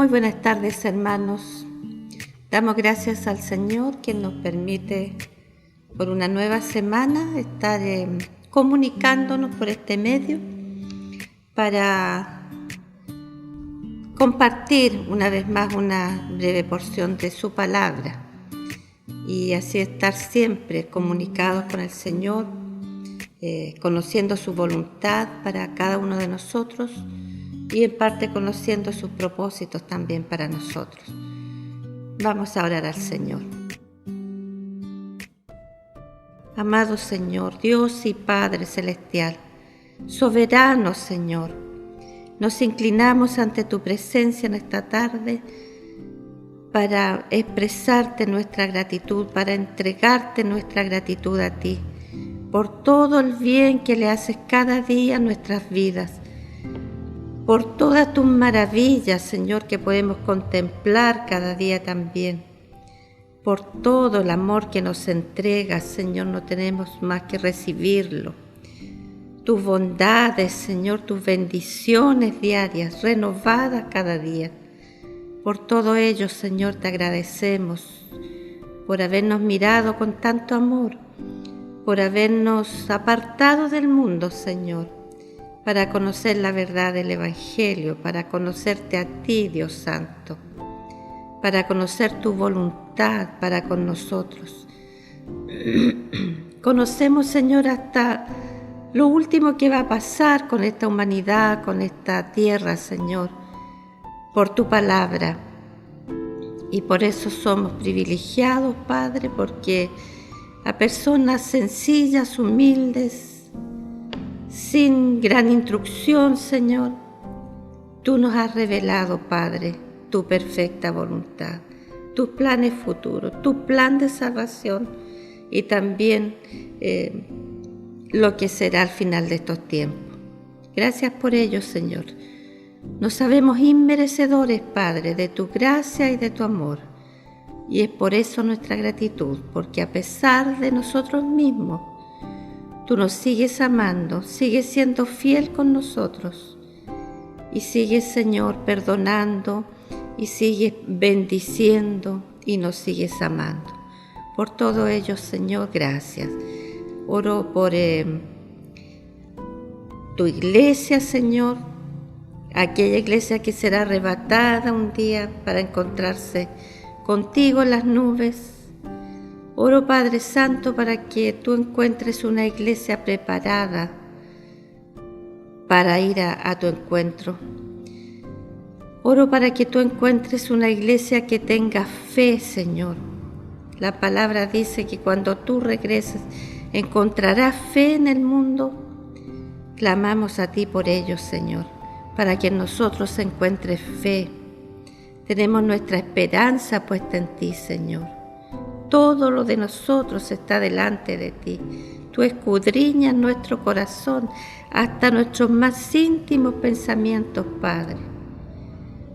Muy buenas tardes, hermanos. Damos gracias al Señor que nos permite por una nueva semana estar comunicándonos por este medio para compartir una vez más una breve porción de su palabra y así estar siempre comunicados con el Señor, conociendo su voluntad para cada uno de nosotros y en parte conociendo sus propósitos también para nosotros. Vamos a orar al Señor. Amado Señor, Dios y Padre Celestial, soberano Señor, nos inclinamos ante tu presencia en esta tarde para expresarte nuestra gratitud, para entregarte nuestra gratitud a ti, por todo el bien que le haces cada día a nuestras vidas, por todas tus maravillas, Señor, que podemos contemplar cada día también, por todo el amor que nos entregas, Señor, no tenemos más que recibirlo. Tus bondades, Señor, tus bendiciones diarias, renovadas cada día. Por todo ello, Señor, te agradecemos por habernos mirado con tanto amor, por habernos apartado del mundo, Señor, para conocer la verdad del Evangelio, para conocerte a ti, Dios Santo, para conocer tu voluntad para con nosotros. Conocemos, Señor, hasta lo último que va a pasar con esta humanidad, con esta tierra, Señor, por tu palabra. Y por eso somos privilegiados, Padre, porque a personas sencillas, humildes, sin gran instrucción, Señor, tú nos has revelado, Padre, tu perfecta voluntad, tus planes futuros, tu plan de salvación y también lo que será al final de estos tiempos. Gracias por ello, Señor. Nos sabemos inmerecedores, Padre, de tu gracia y de tu amor. Y es por eso nuestra gratitud, porque a pesar de nosotros mismos, tú nos sigues amando, sigues siendo fiel con nosotros y sigues, Señor, perdonando y sigues bendiciendo y nos sigues amando. Por todo ello, Señor, gracias. Oro por tu iglesia, Señor, aquella iglesia que será arrebatada un día para encontrarse contigo en las nubes. Oro, Padre Santo, para que tú encuentres una iglesia preparada para ir a tu encuentro. Oro para que tú encuentres una iglesia que tenga fe, Señor. La palabra dice que cuando tú regreses encontrarás fe en el mundo. Clamamos a ti por ello, Señor, para que en nosotros se encuentre fe. Tenemos nuestra esperanza puesta en ti, Señor. Todo lo de nosotros está delante de ti. Tú escudriñas nuestro corazón hasta nuestros más íntimos pensamientos, Padre.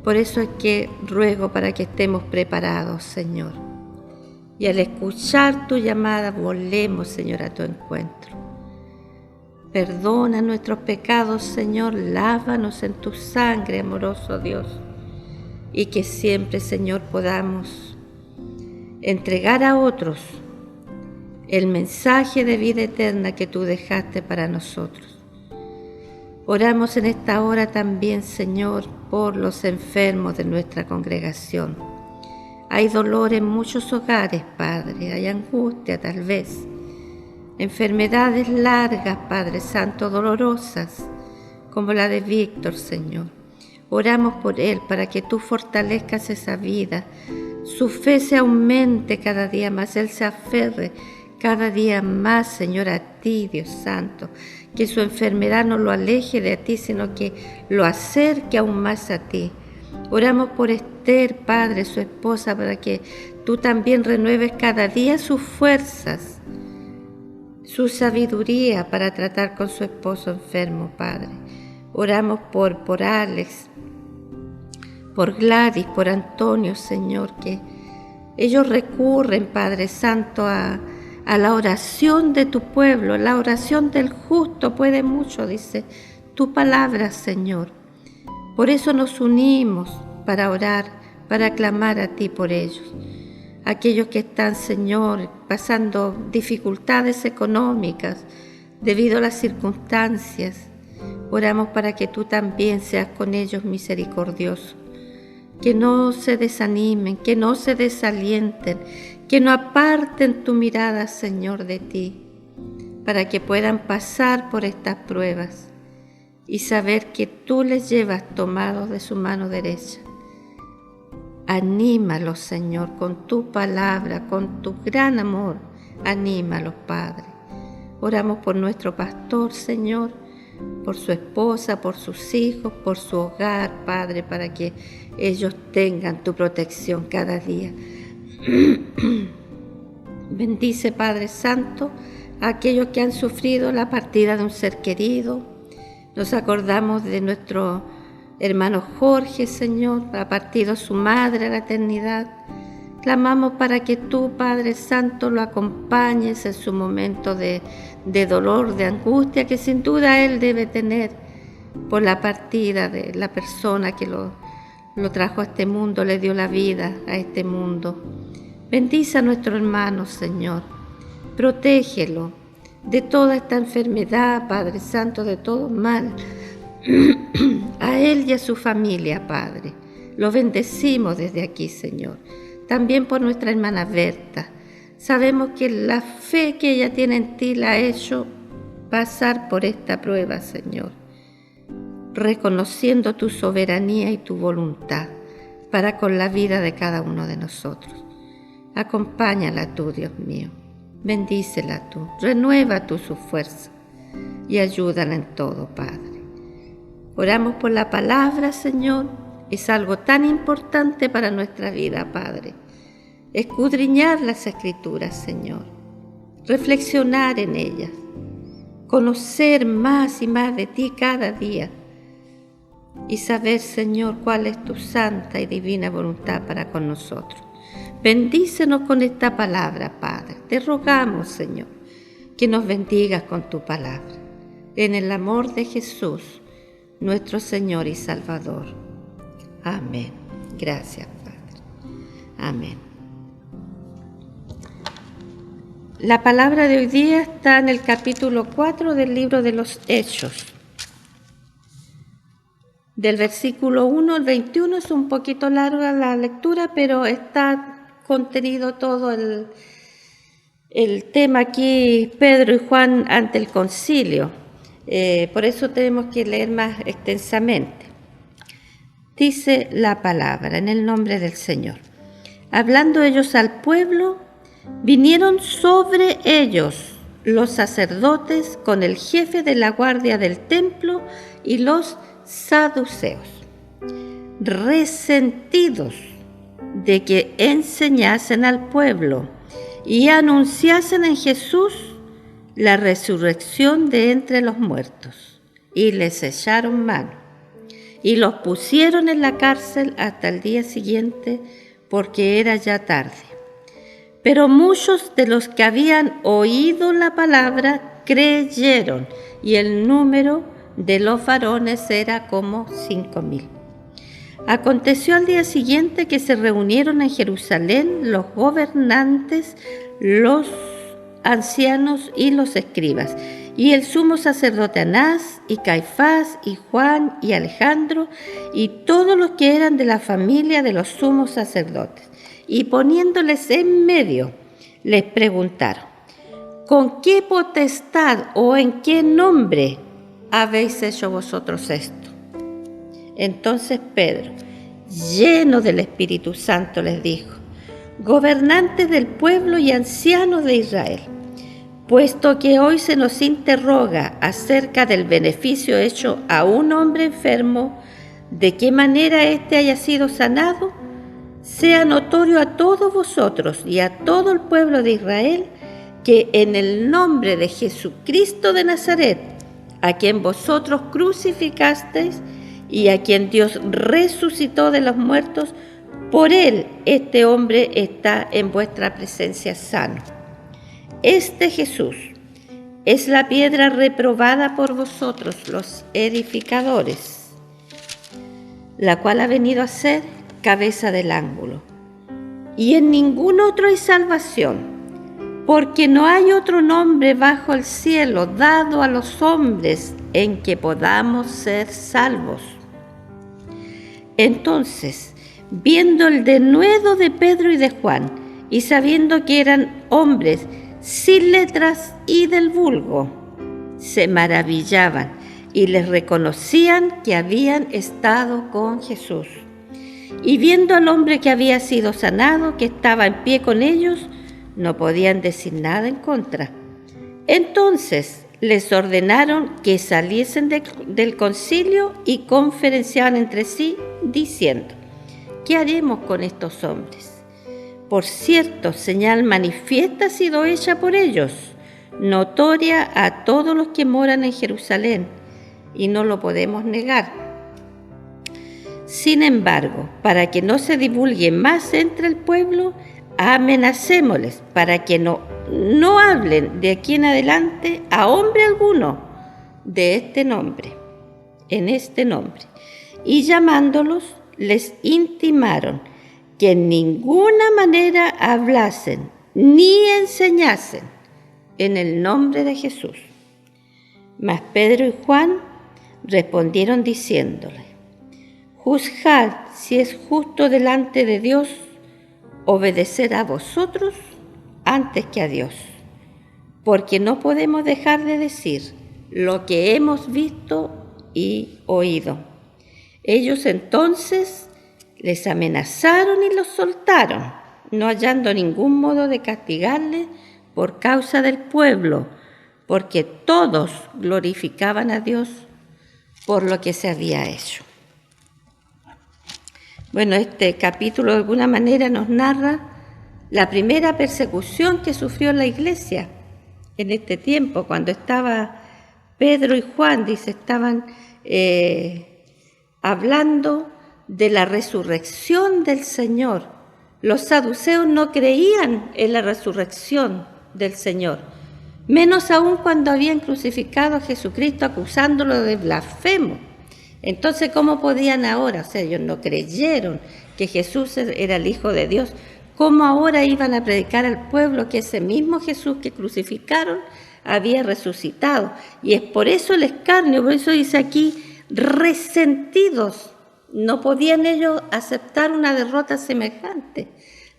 Por eso es que ruego para que estemos preparados, Señor. Y al escuchar tu llamada, volemos, Señor, a tu encuentro. Perdona nuestros pecados, Señor. Lávanos en tu sangre, amoroso Dios. Y que siempre, Señor, podamos entregar a otros el mensaje de vida eterna que tú dejaste para nosotros. Oramos en esta hora también, Señor, por los enfermos de nuestra congregación. Hay dolor en muchos hogares, Padre, hay angustia tal vez, enfermedades largas, Padre Santo, dolorosas, como la de Víctor, Señor. Oramos por él para que tú fortalezcas esa vida, su fe se aumente cada día más, él se aferre cada día más, Señor, a ti, Dios Santo, que su enfermedad no lo aleje de ti, sino que lo acerque aún más a ti. Oramos por Esther, Padre, su esposa, para que tú también renueves cada día sus fuerzas, su sabiduría para tratar con su esposo enfermo, Padre. Oramos por Alex, por Gladys, por Antonio, Señor, que ellos recurren, Padre Santo, a la oración de tu pueblo. La oración del justo puede mucho, dice tu palabra, Señor. Por eso nos unimos para orar, para clamar a ti por ellos. Aquellos que están, Señor, pasando dificultades económicas debido a las circunstancias, oramos para que tú también seas con ellos misericordioso. Que no se desanimen, que no se desalienten, que no aparten tu mirada, Señor, de ti, para que puedan pasar por estas pruebas y saber que tú les llevas tomados de su mano derecha. Anímalos, Señor, con tu palabra, con tu gran amor. Anímalos, Padre. Oramos por nuestro pastor, Señor, por su esposa, por sus hijos, por su hogar, Padre, para que ellos tengan tu protección cada día. Bendice, Padre Santo, a aquellos que han sufrido la partida de un ser querido. Nos acordamos de nuestro hermano Jorge, Señor, ha partido su madre a la eternidad. Clamamos para que tú, Padre Santo, lo acompañes en su momento de dolor, de angustia, que sin duda él debe tener por la partida de la persona que lo trajo a este mundo, le dio la vida a este mundo. Bendice a nuestro hermano, Señor. Protégelo de toda esta enfermedad, Padre Santo, de todo mal. A él y a su familia, Padre. Lo bendecimos desde aquí, Señor. También por nuestra hermana Berta. Sabemos que la fe que ella tiene en ti la ha hecho pasar por esta prueba, Señor, reconociendo tu soberanía y tu voluntad para con la vida de cada uno de nosotros. Acompáñala tú, Dios mío. Bendícela tú. Renueva tú su fuerza y ayúdala en todo, Padre. Oramos por la palabra, Señor. Es algo tan importante para nuestra vida, Padre. Escudriñar las Escrituras, Señor. Reflexionar en ellas. Conocer más y más de ti cada día. Y saber, Señor, cuál es tu santa y divina voluntad para con nosotros. Bendícenos con esta palabra, Padre. Te rogamos, Señor, que nos bendigas con tu palabra. En el amor de Jesús, nuestro Señor y Salvador. Amén. Gracias, Padre. Amén. La palabra de hoy día está en el capítulo 4 del libro de los Hechos. Del versículo 1 al 21 es un poquito larga la lectura, pero está contenido todo el tema aquí, Pedro y Juan ante el concilio. Por eso tenemos que leer más extensamente. Dice la palabra en el nombre del Señor. Hablando ellos al pueblo, vinieron sobre ellos los sacerdotes con el jefe de la guardia del templo y los saduceos, resentidos de que enseñasen al pueblo y anunciasen en Jesús la resurrección de entre los muertos, y les echaron mano y los pusieron en la cárcel hasta el día siguiente, porque era ya tarde. Pero muchos de los que habían oído la palabra creyeron, y el número de los varones era como 5,000. Aconteció al día siguiente que se reunieron en Jerusalén los gobernantes, los ancianos y los escribas, y el sumo sacerdote Anás, y Caifás, y Juan, y Alejandro, y todos los que eran de la familia de los sumos sacerdotes. Y poniéndoles en medio, les preguntaron: ¿con qué potestad o en qué nombre habéis hecho vosotros esto? Entonces Pedro, lleno del Espíritu Santo, les dijo: gobernantes del pueblo y ancianos de Israel, puesto que hoy se nos interroga acerca del beneficio hecho a un hombre enfermo, de qué manera éste haya sido sanado, sea notorio a todos vosotros y a todo el pueblo de Israel que en el nombre de Jesucristo de Nazaret, a quien vosotros crucificasteis y a quien Dios resucitó de los muertos, por él este hombre está en vuestra presencia sano. Este Jesús es la piedra reprobada por vosotros, los edificadores, la cual ha venido a ser cabeza del ángulo. Y en ningún otro hay salvación, porque no hay otro nombre bajo el cielo dado a los hombres en que podamos ser salvos. Entonces, viendo el denuedo de Pedro y de Juan, y sabiendo que eran hombres sin letras y del vulgo, se maravillaban y les reconocían que habían estado con Jesús. Y viendo al hombre que había sido sanado, que estaba en pie con ellos, no podían decir nada en contra. Entonces les ordenaron que saliesen del concilio y conferenciaban entre sí, diciendo: ¿qué haremos con estos hombres? Por cierto, señal manifiesta ha sido hecha por ellos, notoria a todos los que moran en Jerusalén, y no lo podemos negar. Sin embargo, para que no se divulgue más entre el pueblo, amenacémosles para que no hablen de aquí en adelante a hombre alguno de este nombre, en este nombre. Y llamándolos, les intimaron que en ninguna manera hablasen ni enseñasen en el nombre de Jesús. Mas Pedro y Juan respondieron diciéndole: juzgad si es justo delante de Dios obedecer a vosotros antes que a Dios, porque no podemos dejar de decir lo que hemos visto y oído. Ellos entonces les amenazaron y los soltaron, no hallando ningún modo de castigarles por causa del pueblo, porque todos glorificaban a Dios por lo que se había hecho. Bueno, este capítulo de alguna manera nos narra la primera persecución que sufrió la iglesia en este tiempo, cuando estaba Pedro y Juan, dice, estaban hablando de la resurrección del Señor. Los saduceos no creían en la resurrección del Señor, menos aún cuando habían crucificado a Jesucristo acusándolo de blasfemo. Entonces, ¿cómo podían ahora? O sea, ellos no creyeron que Jesús era el Hijo de Dios. ¿Cómo ahora iban a predicar al pueblo que ese mismo Jesús que crucificaron había resucitado? Y es por eso el escarnio, por eso dice aquí, resentidos. No podían ellos aceptar una derrota semejante.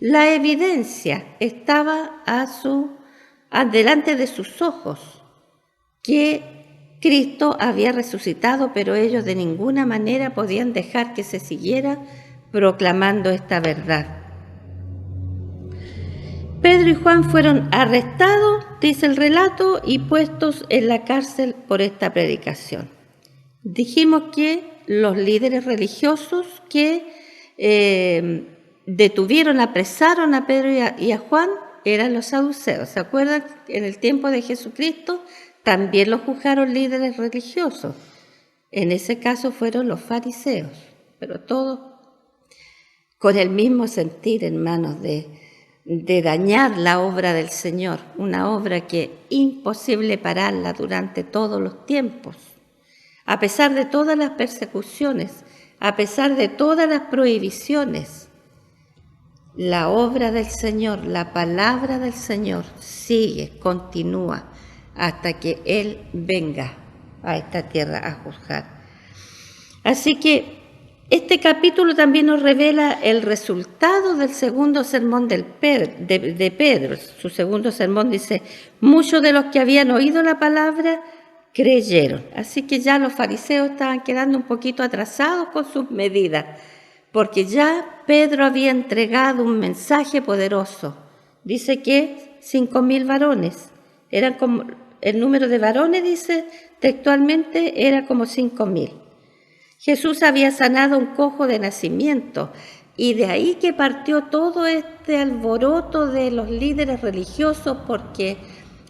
La evidencia estaba delante de sus ojos, que Cristo había resucitado, pero ellos de ninguna manera podían dejar que se siguiera proclamando esta verdad. Pedro y Juan fueron arrestados, dice el relato, y puestos en la cárcel por esta predicación. Dijimos que los líderes religiosos que apresaron a Pedro y a Juan eran los saduceos. ¿Se acuerdan? En el tiempo de Jesucristo también los juzgaron líderes religiosos. En ese caso fueron los fariseos, pero todos con el mismo sentir, hermanos, de dañar la obra del Señor, una obra que es imposible pararla durante todos los tiempos. A pesar de todas las persecuciones, a pesar de todas las prohibiciones, la obra del Señor, la palabra del Señor sigue, continúa, hasta que Él venga a esta tierra a juzgar. Así que este capítulo también nos revela el resultado del segundo sermón de Pedro. Su segundo sermón dice: muchos de los que habían oído la palabra creyeron. Así que ya los fariseos estaban quedando un poquito atrasados con sus medidas, porque ya Pedro había entregado un mensaje poderoso. Dice que 5.000 varones, eran como el número de varones, dice textualmente, era como 5.000. Jesús había sanado a un cojo de nacimiento, y de ahí que partió todo este alboroto de los líderes religiosos, porque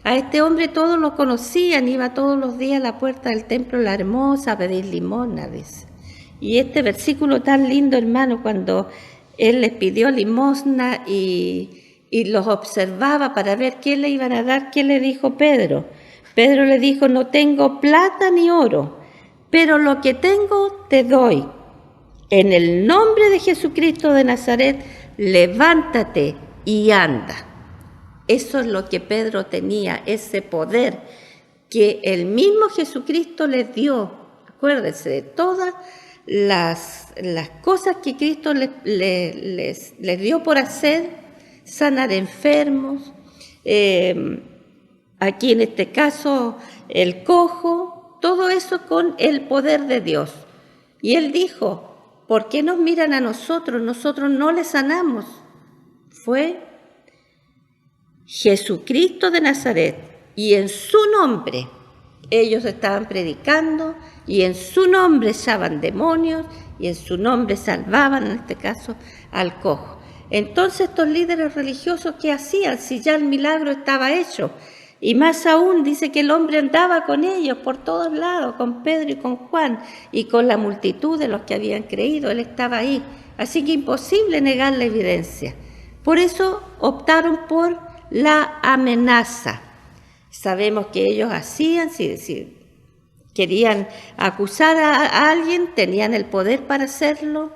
a este hombre todos lo conocían, iba todos los días a la puerta del templo La Hermosa a pedir limosna, dice. Y este versículo tan lindo, hermano, cuando él les pidió limosna y los observaba para ver qué le iban a dar, ¿qué le dijo Pedro? Pedro le dijo: no tengo plata ni oro, pero lo que tengo te doy. en el nombre de Jesucristo de Nazaret, levántate y anda. Eso es lo que Pedro tenía, ese poder que el mismo Jesucristo les dio. Acuérdense de todas las cosas que Cristo les dio por hacer: sanar enfermos, aquí en este caso el cojo, todo eso con el poder de Dios. Y él dijo: ¿por qué nos miran a nosotros? Nosotros no les sanamos. Fue Jesucristo de Nazaret, y en su nombre ellos estaban predicando, y en su nombre echaban demonios, y en su nombre salvaban, en este caso, al cojo. Entonces estos líderes religiosos, ¿qué hacían si ya el milagro estaba hecho? Y más aún dice que el hombre andaba con ellos por todos lados, con Pedro y con Juan, y con la multitud de los que habían creído. Él estaba ahí, así que imposible negar la evidencia. Por eso optaron por la amenaza. Sabemos que ellos hacían, si querían acusar a alguien, tenían el poder para hacerlo,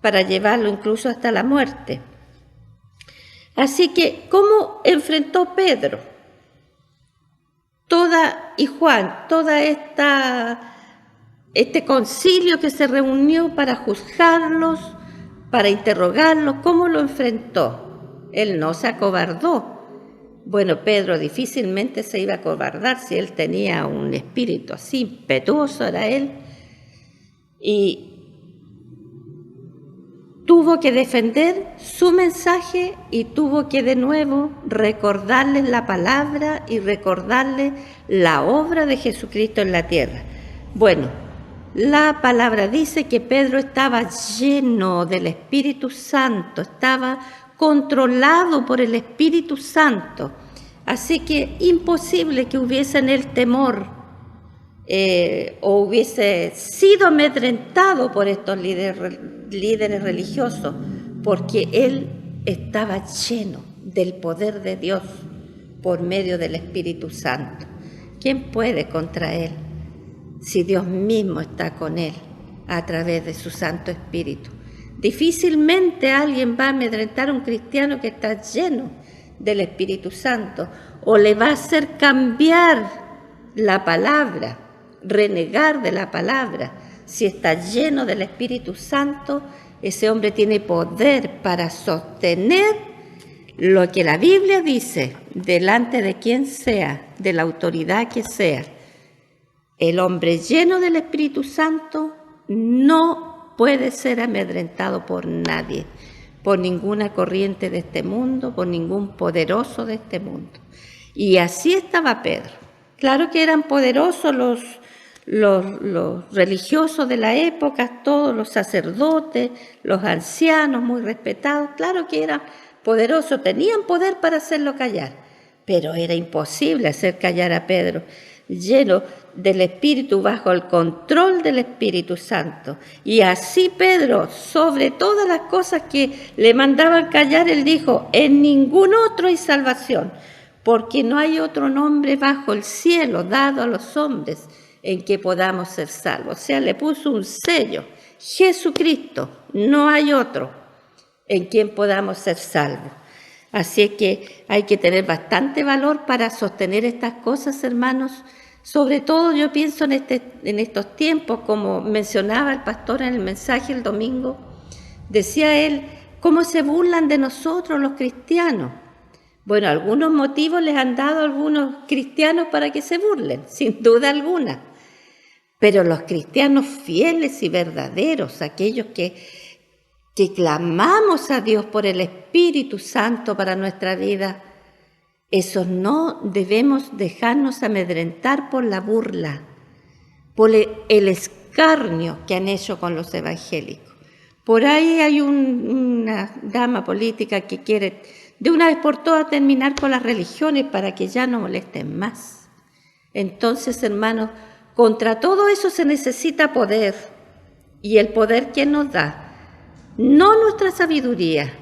para llevarlo incluso hasta la muerte. Así que, ¿cómo enfrentó Pedro y Juan toda este concilio que se reunió para juzgarlos, para interrogarlos? ¿Cómo lo enfrentó? Él no se acobardó. Bueno, Pedro difícilmente se iba a acobardar si él tenía un espíritu así, impetuoso era él, y tuvo que defender su mensaje y tuvo que de nuevo recordarles la palabra y recordarles la obra de Jesucristo en la tierra. Bueno, la palabra dice que Pedro estaba lleno del Espíritu Santo, estaba controlado por el Espíritu Santo. Así que imposible que hubiese en él temor o hubiese sido amedrentado por estos líderes religiosos, porque él estaba lleno del poder de Dios por medio del Espíritu Santo. ¿Quién puede contra él si Dios mismo está con él a través de su Santo Espíritu? Difícilmente alguien va a amedrentar a un cristiano que está lleno del Espíritu Santo, o le va a hacer cambiar la palabra, renegar de la palabra. Si está lleno del Espíritu Santo, ese hombre tiene poder para sostener lo que la Biblia dice delante de quien sea, de la autoridad que sea. El hombre lleno del Espíritu Santo no puede ser amedrentado por nadie, por ninguna corriente de este mundo, por ningún poderoso de este mundo. Y así estaba Pedro. Claro que eran poderosos los religiosos de la época, todos los sacerdotes, los ancianos muy respetados, claro que eran poderosos, tenían poder para hacerlo callar, pero era imposible hacer callar a Pedro, lleno del Espíritu, bajo el control del Espíritu Santo. Y así Pedro, sobre todas las cosas que le mandaban callar, él dijo: en ningún otro hay salvación, porque no hay otro nombre bajo el cielo dado a los hombres en que podamos ser salvos. O sea, le puso un sello: Jesucristo, no hay otro en quien podamos ser salvos. Así es que hay que tener bastante valor para sostener estas cosas, hermanos. Sobre todo yo pienso en estos tiempos, como mencionaba el pastor en el mensaje el domingo, decía él, cómo se burlan de nosotros los cristianos. Bueno, algunos motivos les han dado a algunos cristianos para que se burlen, sin duda alguna. Pero los cristianos fieles y verdaderos, aquellos que clamamos a Dios por el Espíritu Santo para nuestra vida, esos no debemos dejarnos amedrentar por la burla, por el escarnio que han hecho con los evangélicos. Por ahí hay una dama política que quiere de una vez por todas terminar con las religiones para que ya no molesten más. Entonces, hermanos, contra todo eso se necesita poder. ¿Y el poder quién nos da? No nuestra sabiduría,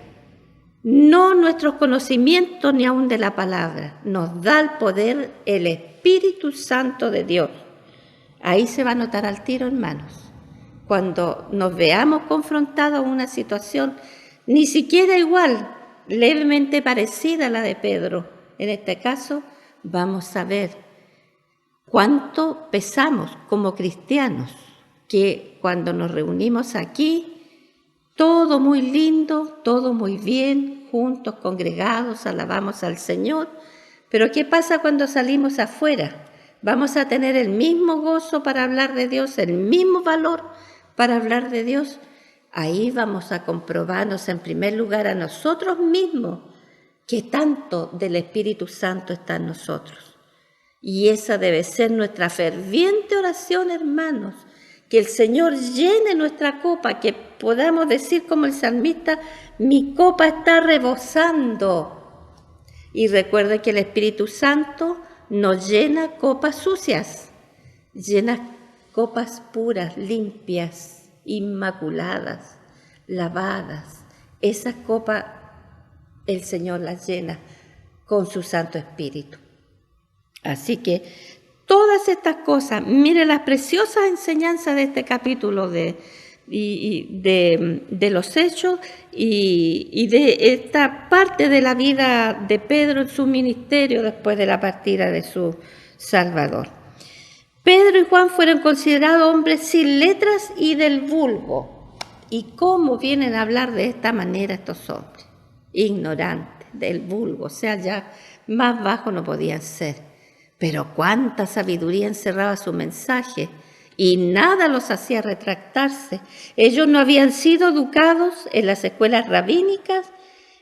no nuestros conocimientos ni aun de la palabra. Nos da el poder el Espíritu Santo de Dios. Ahí se va a notar al tiro, hermanos. cuando nos veamos confrontados a una situación ni siquiera igual, levemente parecida a la de Pedro, en este caso, vamos a ver cuánto pesamos como cristianos, que cuando nos reunimos aquí, todo muy lindo, todo muy bien, juntos, congregados, alabamos al Señor. Pero ¿qué pasa cuando salimos afuera? ¿Vamos a tener el mismo gozo para hablar de Dios, el mismo valor para hablar de Dios? Ahí vamos a comprobarnos en primer lugar a nosotros mismos que tanto del Espíritu Santo está en nosotros. Y esa debe ser nuestra ferviente oración, hermanos, que el Señor llene nuestra copa, que podamos decir como el salmista, mi copa está rebosando. Y recuerde que el Espíritu Santo nos llena copas sucias, llena copas puras, limpias, inmaculadas, lavadas. Esas copas el Señor las llena con su Santo Espíritu. Así que todas estas cosas, mire las preciosas enseñanzas de este capítulo de los Hechos y de esta parte de la vida de Pedro en su ministerio después de la partida de su Salvador. Pedro y Juan fueron considerados hombres sin letras y del vulgo. ¿Y cómo vienen a hablar de esta manera estos hombres? Ignorantes, del vulgo, o sea, ya más bajo no podían ser. Pero cuánta sabiduría encerraba su mensaje y nada los hacía retractarse. Ellos no habían sido educados en las escuelas rabínicas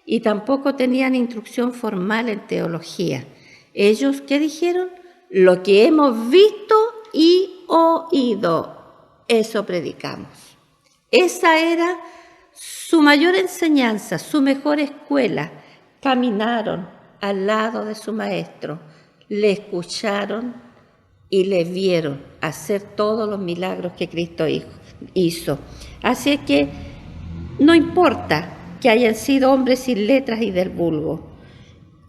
y tampoco tenían instrucción formal en teología. Ellos, ¿qué dijeron? Lo que hemos visto y oído, eso predicamos. Esa era su mayor enseñanza, su mejor escuela. Caminaron al lado de su maestro, le escucharon y le vieron hacer todos los milagros que Cristo hizo. Así es que no importa que hayan sido hombres sin letras y del vulgo.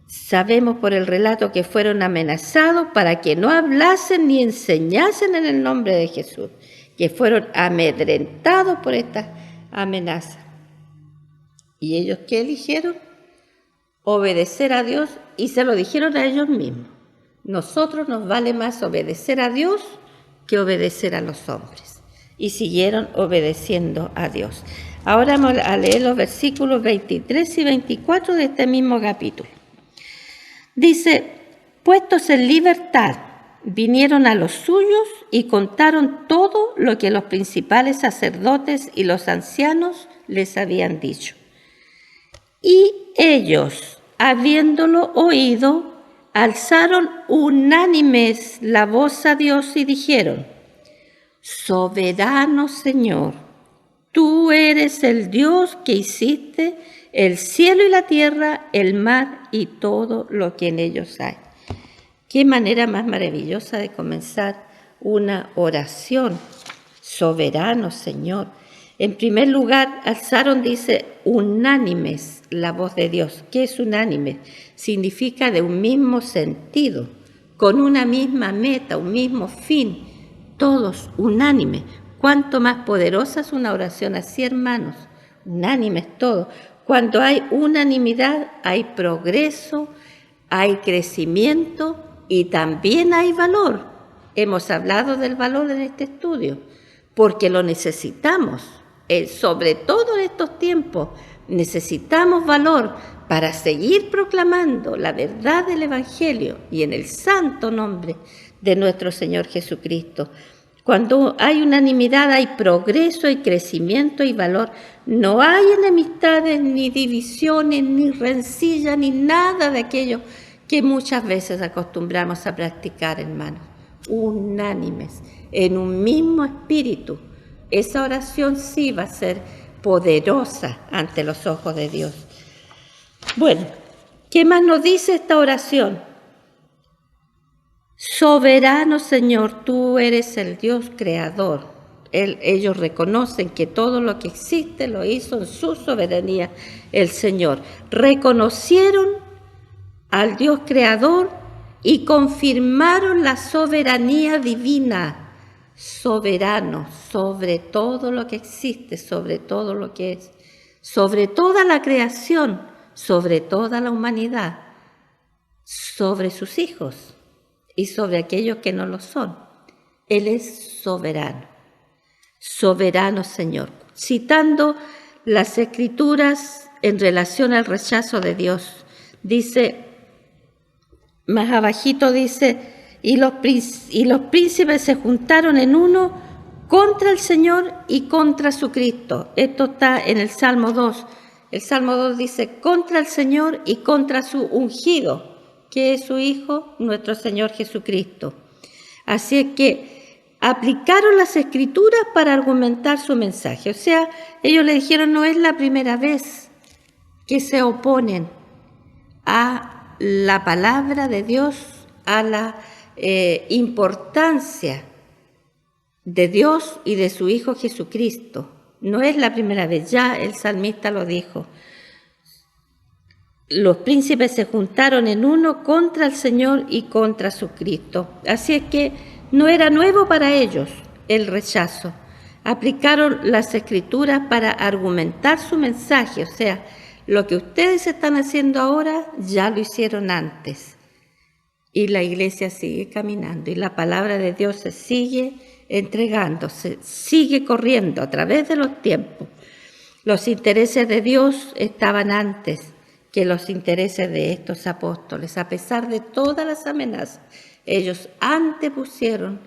Sabemos por el relato que fueron amenazados para que no hablasen ni enseñasen en el nombre de Jesús, que fueron amedrentados por esta amenaza. ¿Y ellos qué eligieron? Obedecer a Dios, y se lo dijeron a ellos mismos. Nosotros nos vale más obedecer a Dios que obedecer a los hombres. Y siguieron obedeciendo a Dios. Ahora vamos a leer los versículos 23 y 24 de este mismo capítulo. Dice, puestos en libertad, vinieron a los suyos y contaron todo lo que los principales sacerdotes y los ancianos les habían dicho. Y ellos, habiéndolo oído, alzaron unánimes la voz a Dios y dijeron, soberano Señor, tú eres el Dios que hiciste el cielo y la tierra, el mar y todo lo que en ellos hay. Qué manera más maravillosa de comenzar una oración. Soberano Señor. En primer lugar, alzaron, dice, unánimes la voz de Dios. ¿Qué es unánime? Significa de un mismo sentido, con una misma meta, un mismo fin, todos unánimes. Cuánto más poderosa es una oración así, hermanos, unánimes todos. Cuando hay unanimidad, hay progreso, hay crecimiento y también hay valor. Hemos hablado del valor en este estudio, porque lo necesitamos. Sobre todo en estos tiempos, necesitamos valor para seguir proclamando la verdad del Evangelio y en el santo nombre de nuestro Señor Jesucristo. Cuando hay unanimidad, hay progreso, hay crecimiento y valor. No hay enemistades, ni divisiones, ni rencillas, ni nada de aquello que muchas veces acostumbramos a practicar, hermanos. Unánimes, en un mismo espíritu. Esa oración sí va a ser poderosa ante los ojos de Dios. Bueno, ¿qué más nos dice esta oración? Soberano Señor, tú eres el Dios creador. Ellos reconocen que todo lo que existe lo hizo en su soberanía el Señor. Reconocieron al Dios creador y confirmaron la soberanía divina soberano sobre todo lo que existe, sobre todo lo que es, sobre toda la creación, sobre toda la humanidad, sobre sus hijos y sobre aquellos que no lo son. Él es soberano, soberano Señor. Citando las Escrituras en relación al rechazo de Dios, dice, más abajito dice, y los príncipes se juntaron en uno contra el Señor y contra su Cristo. Esto está en el Salmo 2. El Salmo 2 dice, contra el Señor y contra su ungido, que es su Hijo, nuestro Señor Jesucristo. Así es que aplicaron las Escrituras para argumentar su mensaje. O sea, ellos le dijeron, no es la primera vez que se oponen a la palabra de Dios, a la importancia de Dios y de su Hijo Jesucristo. No es la primera vez, ya el salmista lo dijo. Los príncipes se juntaron en uno contra el Señor y contra su Cristo. Así es que no era nuevo para ellos el rechazo. Aplicaron las Escrituras para argumentar su mensaje. O sea, lo que ustedes están haciendo ahora ya lo hicieron antes. Y la iglesia sigue caminando y la palabra de Dios se sigue entregando, se sigue corriendo a través de los tiempos. Los intereses de Dios estaban antes que los intereses de estos apóstoles. A pesar de todas las amenazas, ellos antepusieron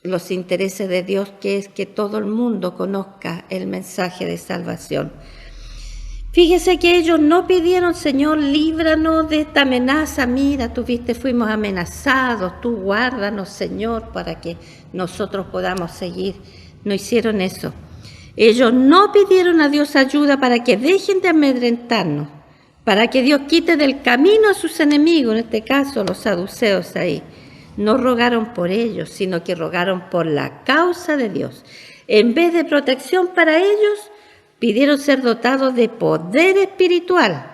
los intereses de Dios, que es que todo el mundo conozca el mensaje de salvación. Fíjese que ellos no pidieron, Señor, líbranos de esta amenaza. Mira, fuimos amenazados, tú guárdanos, Señor, para que nosotros podamos seguir. No hicieron eso. Ellos no pidieron a Dios ayuda para que dejen de amedrentarnos, para que Dios quite del camino a sus enemigos, en este caso los saduceos ahí. No rogaron por ellos, sino que rogaron por la causa de Dios. En vez de protección para ellos, pidieron ser dotados de poder espiritual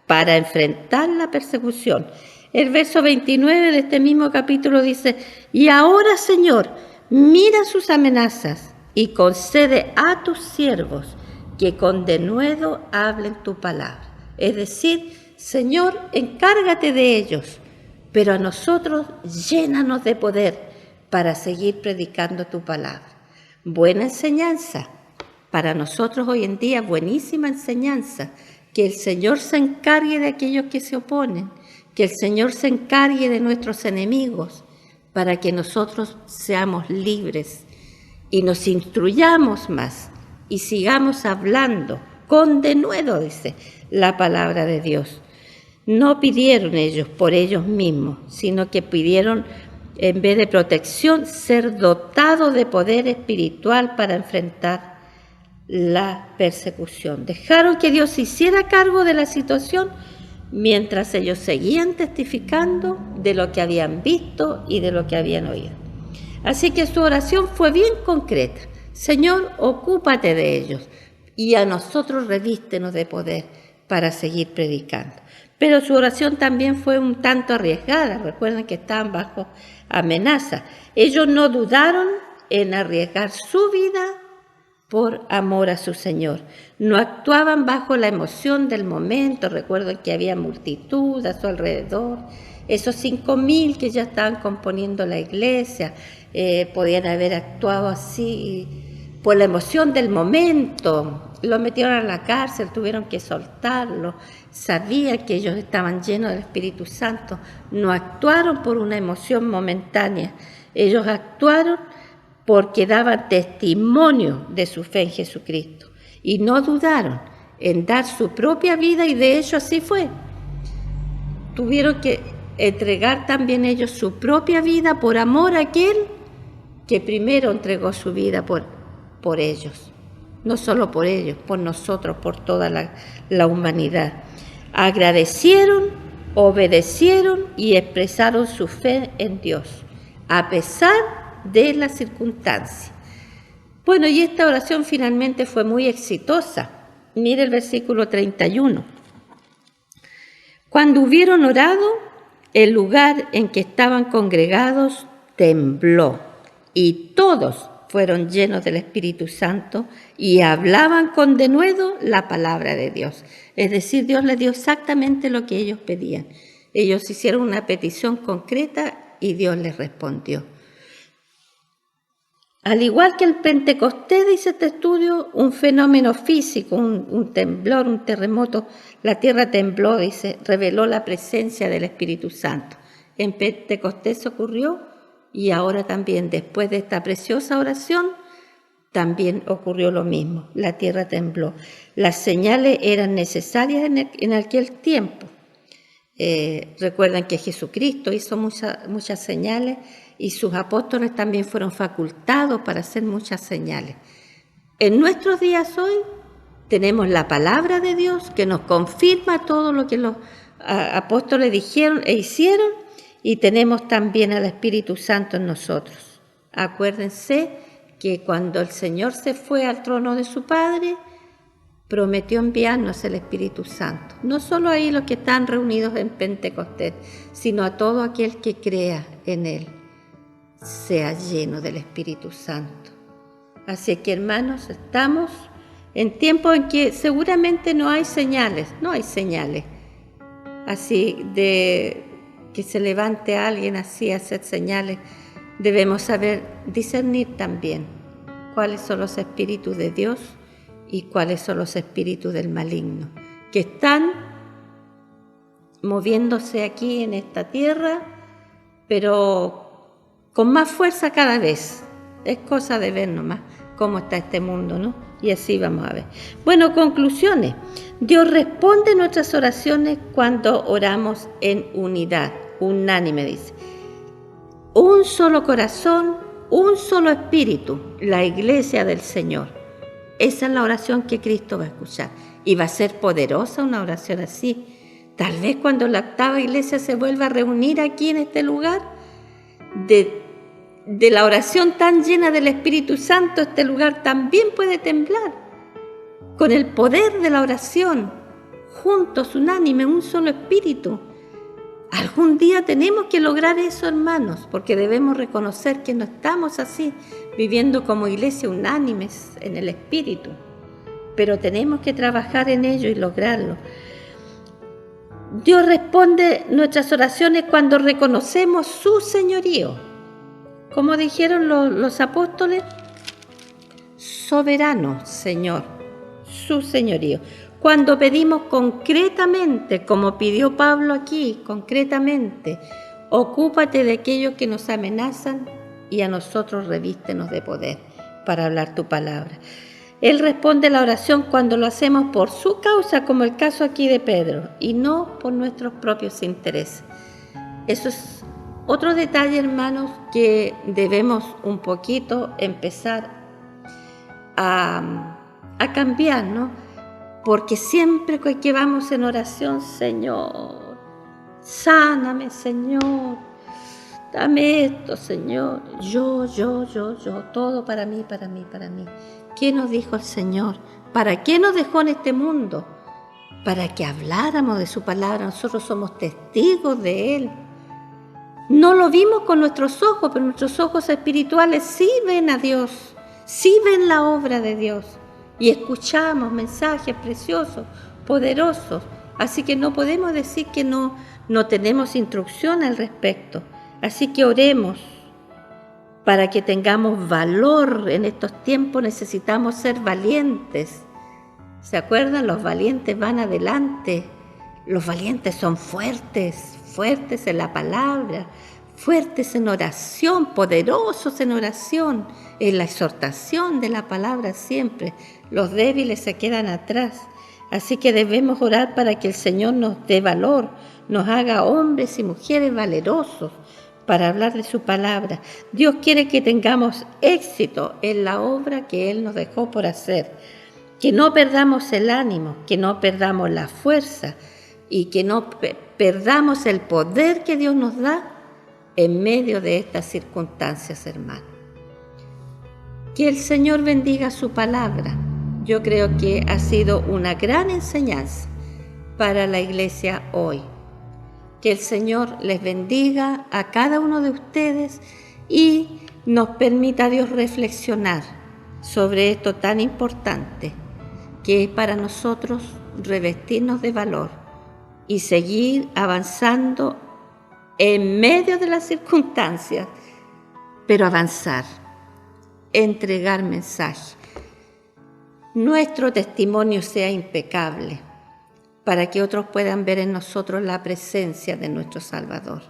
para enfrentar la persecución. El verso 29 de este mismo capítulo dice, y ahora, Señor, mira sus amenazas y concede a tus siervos que con denuedo hablen tu palabra. Es decir, Señor, encárgate de ellos, pero a nosotros llénanos de poder para seguir predicando tu palabra. Buena enseñanza. Para nosotros hoy en día, buenísima enseñanza, que el Señor se encargue de aquellos que se oponen, que el Señor se encargue de nuestros enemigos, para que nosotros seamos libres y nos instruyamos más y sigamos hablando con denuedo, dice la palabra de Dios. No pidieron ellos por ellos mismos, sino que pidieron, en vez de protección, ser dotados de poder espiritual para enfrentar la persecución. Dejaron que Dios se hiciera cargo de la situación mientras ellos seguían testificando de lo que habían visto y de lo que habían oído. Así que su oración fue bien concreta. Señor, ocúpate de ellos y a nosotros revístenos de poder para seguir predicando. Pero su oración también fue un tanto arriesgada. Recuerden que estaban bajo amenaza. Ellos no dudaron en arriesgar su vida por amor a su Señor. No actuaban bajo la emoción del momento. Recuerden que había multitud a su alrededor. Esos 5.000 que ya estaban componiendo la iglesia podían haber actuado así por la emoción del momento. Lo metieron a la cárcel, tuvieron que soltarlo. Sabían que ellos estaban llenos del Espíritu Santo. No actuaron por una emoción momentánea. Ellos actuaron porque daban testimonio de su fe en Jesucristo. Y no dudaron en dar su propia vida, y de hecho así fue. Tuvieron que entregar también ellos su propia vida por amor a aquel que primero entregó su vida por ellos. No solo por ellos, por nosotros, por toda la humanidad. Agradecieron, obedecieron y expresaron su fe en Dios, a pesar de las circunstancias. Bueno, y esta oración finalmente fue muy exitosa. Mire el versículo 31. Cuando hubieron orado, el lugar en que estaban congregados tembló y todos fueron llenos del Espíritu Santo y hablaban con denuedo la palabra de Dios. Es decir, Dios les dio exactamente lo que ellos pedían. Ellos hicieron una petición concreta y Dios les respondió. Al igual que el Pentecostés, dice este estudio, un fenómeno físico, un temblor, un terremoto, la tierra tembló, dice, reveló la presencia del Espíritu Santo. En Pentecostés ocurrió y ahora también, después de esta preciosa oración, también ocurrió lo mismo, la tierra tembló. Las señales eran necesarias en aquel tiempo. Recuerdan que Jesucristo hizo muchas señales y sus apóstoles también fueron facultados para hacer muchas señales. En nuestros días hoy tenemos la palabra de Dios que nos confirma todo lo que los apóstoles dijeron e hicieron, y tenemos también al Espíritu Santo en nosotros. Acuérdense que cuando el Señor se fue al trono de su Padre, prometió enviarnos el Espíritu Santo. No solo ahí los que están reunidos en Pentecostés, sino a todo aquel que crea en Él, sea lleno del Espíritu Santo. Así que, hermanos, estamos en tiempos en que seguramente no hay señales, así de que se levante alguien así a hacer señales. Debemos saber discernir también cuáles son los espíritus de Dios y cuáles son los espíritus del maligno, que están moviéndose aquí en esta tierra, pero con más fuerza cada vez. Es cosa de ver nomás cómo está este mundo, ¿no? Y así vamos a ver. Bueno, conclusiones. Dios responde nuestras oraciones cuando oramos en unidad, unánime, dice. Un solo corazón, un solo espíritu, la iglesia del Señor. Esa es la oración que Cristo va a escuchar. Y va a ser poderosa una oración así. Tal vez cuando la octava iglesia se vuelva a reunir aquí en este lugar, de la oración tan llena del Espíritu Santo, este lugar también puede temblar. Con el poder de la oración, juntos, unánime, un solo espíritu. Algún día tenemos que lograr eso, hermanos, porque debemos reconocer que no estamos así, viviendo como iglesia unánimes en el espíritu. Pero tenemos que trabajar en ello y lograrlo. Dios responde nuestras oraciones cuando reconocemos su señorío. Como dijeron los apóstoles, soberano Señor, su señorío. Cuando pedimos concretamente, como pidió Pablo aquí, concretamente, ocúpate de aquellos que nos amenazan y a nosotros revístenos de poder para hablar tu palabra. Él responde la oración cuando lo hacemos por su causa, como el caso aquí de Pedro, y no por nuestros propios intereses. Eso es otro detalle, hermanos, que debemos un poquito empezar a cambiar, ¿no? Porque siempre que vamos en oración, Señor, sáname, Señor, dame esto, Señor, yo, todo para mí. ¿Qué nos dijo el Señor? ¿Para qué nos dejó en este mundo? Para que habláramos de su palabra. Nosotros somos testigos de Él. No lo vimos con nuestros ojos, pero nuestros ojos espirituales sí ven a Dios, sí ven la obra de Dios. Y escuchamos mensajes preciosos, poderosos. Así que no podemos decir que no tenemos instrucción al respecto. Así que oremos para que tengamos valor. En estos tiempos necesitamos ser valientes. ¿Se acuerdan? Los valientes van adelante. Los valientes son fuertes en la palabra, fuertes en oración, poderosos en oración, en la exhortación de la palabra siempre. Los débiles se quedan atrás. Así que debemos orar para que el Señor nos dé valor, nos haga hombres y mujeres valerosos para hablar de su palabra. Dios quiere que tengamos éxito en la obra que Él nos dejó por hacer. Que no perdamos el ánimo, que no perdamos la fuerza y que no perdamos el poder que Dios nos da en medio de estas circunstancias, hermanos. Que el Señor bendiga su palabra. Yo creo que ha sido una gran enseñanza para la iglesia hoy. Que el Señor les bendiga a cada uno de ustedes y nos permita, Dios, reflexionar sobre esto tan importante que es para nosotros revestirnos de valor y seguir avanzando en medio de las circunstancias, pero avanzar, entregar mensaje. Nuestro testimonio sea impecable para que otros puedan ver en nosotros la presencia de nuestro Salvador.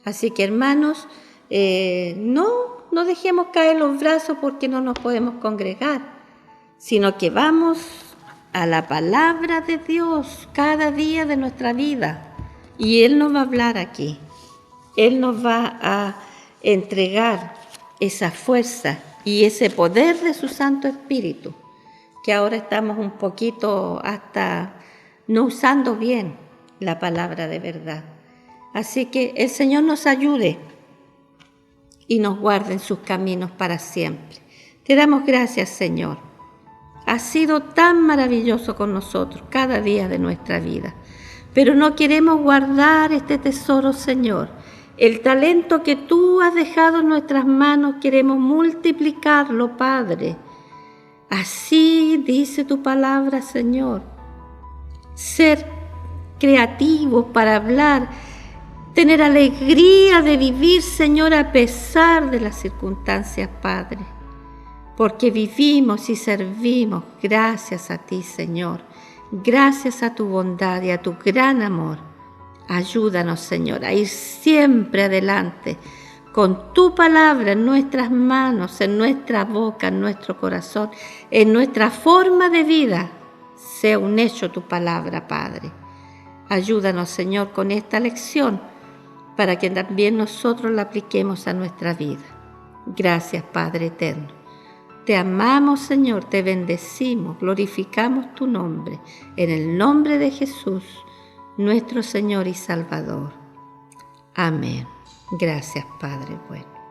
Así que, hermanos, no dejemos caer los brazos porque no nos podemos congregar, sino que vamos a la palabra de Dios cada día de nuestra vida. Y Él nos va a hablar aquí. Él nos va a entregar esa fuerza y ese poder de su Santo Espíritu, que ahora estamos un poquito hasta no usando bien la palabra de verdad. Así que el Señor nos ayude y nos guarde en sus caminos para siempre. Te damos gracias, Señor. Has sido tan maravilloso con nosotros cada día de nuestra vida. Pero no queremos guardar este tesoro, Señor. El talento que tú has dejado en nuestras manos queremos multiplicarlo, Padre. Así dice tu palabra, Señor. Ser creativos para hablar, tener alegría de vivir, Señor, a pesar de las circunstancias, Padre. Porque vivimos y servimos gracias a ti, Señor. Gracias a tu bondad y a tu gran amor. Ayúdanos, Señor, a ir siempre adelante con tu palabra en nuestras manos, en nuestra boca, en nuestro corazón, en nuestra forma de vida. Sea un hecho tu palabra, Padre. Ayúdanos, Señor, con esta lección para que también nosotros la apliquemos a nuestra vida. Gracias, Padre eterno. Te amamos, Señor, te bendecimos, glorificamos tu nombre, en el nombre de Jesús, nuestro Señor y Salvador. Amén. Gracias, Padre bueno.